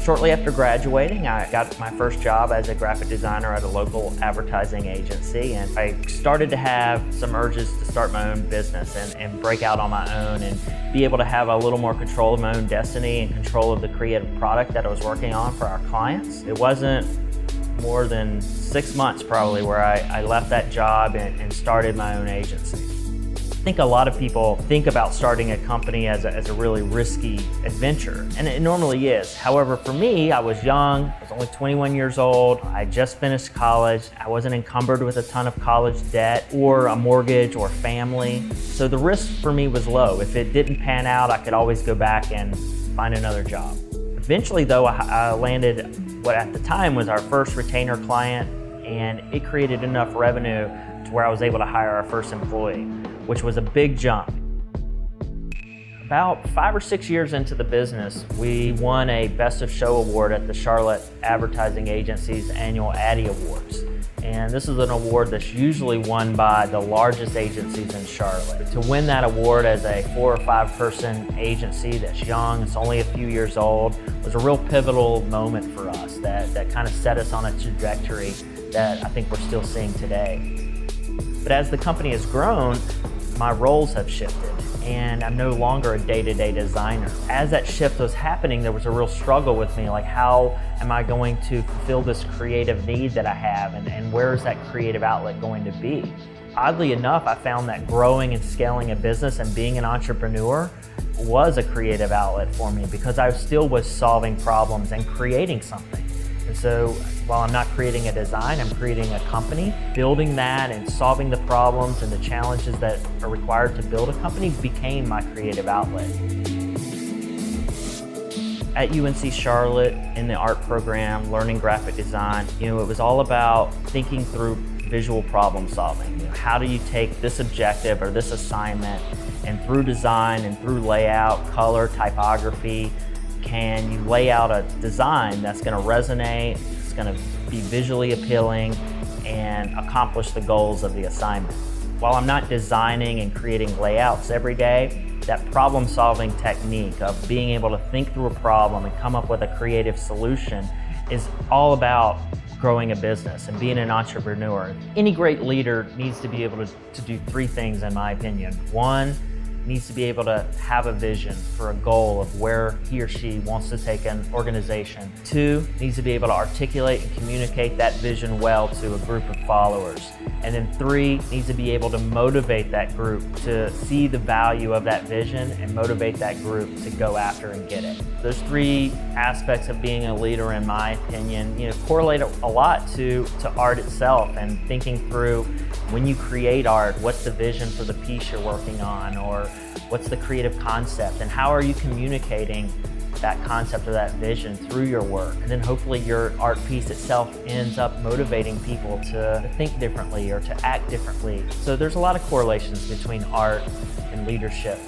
Shortly after graduating, I got my first job as a graphic designer at a local advertising agency, and I started to have some urges to start my own business and break out on my own and be able to have a little more control of my own destiny and control of the creative product that I was working on for our clients. It wasn't more than 6 months probably where I left that job and started my own agency. I think a lot of people think about starting a company as a really risky adventure, and it normally is. However, for me, I was young, I was only 21 years old, I just finished college, I wasn't encumbered with a ton of college debt or a mortgage or family, so the risk for me was low. If it didn't pan out, I could always go back and find another job. Eventually though, I landed what at the time was our first retainer client, and it created enough revenue to where I was able to hire our first employee, which was a big jump. About 5 or 6 years into the business, we won a Best of Show award at the Charlotte Advertising Agency's annual Addy Awards. And this is an award that's usually won by the largest agencies in Charlotte. To win that award as a 4 or 5 person agency that's young, it's only a few years old, was a real pivotal moment for us that kind of set us on a trajectory that I think we're still seeing today. But as the company has grown, my roles have shifted, and I'm no longer a day-to-day designer. As that shift was happening, there was a real struggle with me, like how am I going to fulfill this creative need that I have, and where is that creative outlet going to be? Oddly enough, I found that growing and scaling a business and being an entrepreneur was a creative outlet for me because I still was solving problems and creating something. And so while I'm not creating a design, I'm creating a company. Building that and solving the problems and the challenges that are required to build a company became my creative outlet. At UNC Charlotte, in the art program, learning graphic design, it was all about thinking through visual problem solving. How do you take this objective or this assignment, and through design and through layout, color, typography, can you lay out a design that's going to resonate, it's going to be visually appealing, and accomplish the goals of the assignment. While I'm not designing and creating layouts every day, that problem-solving technique of being able to think through a problem and come up with a creative solution is all about growing a business and being an entrepreneur. Any great leader needs to be able to do 3 things, in my opinion. 1, needs to be able to have a vision for a goal of where he or she wants to take an organization. 2, needs to be able to articulate and communicate that vision well to a group of followers. And then 3, needs to be able to motivate that group to see the value of that vision and motivate that group to go after and get it. Those 3 aspects of being a leader, in my opinion, correlate a lot to art itself and thinking through when you create art, what's the vision for the piece you're working on, or what's the creative concept, and how are you communicating that concept or that vision through your work? And then hopefully your art piece itself ends up motivating people to think differently or to act differently. So there's a lot of correlations between art and leadership.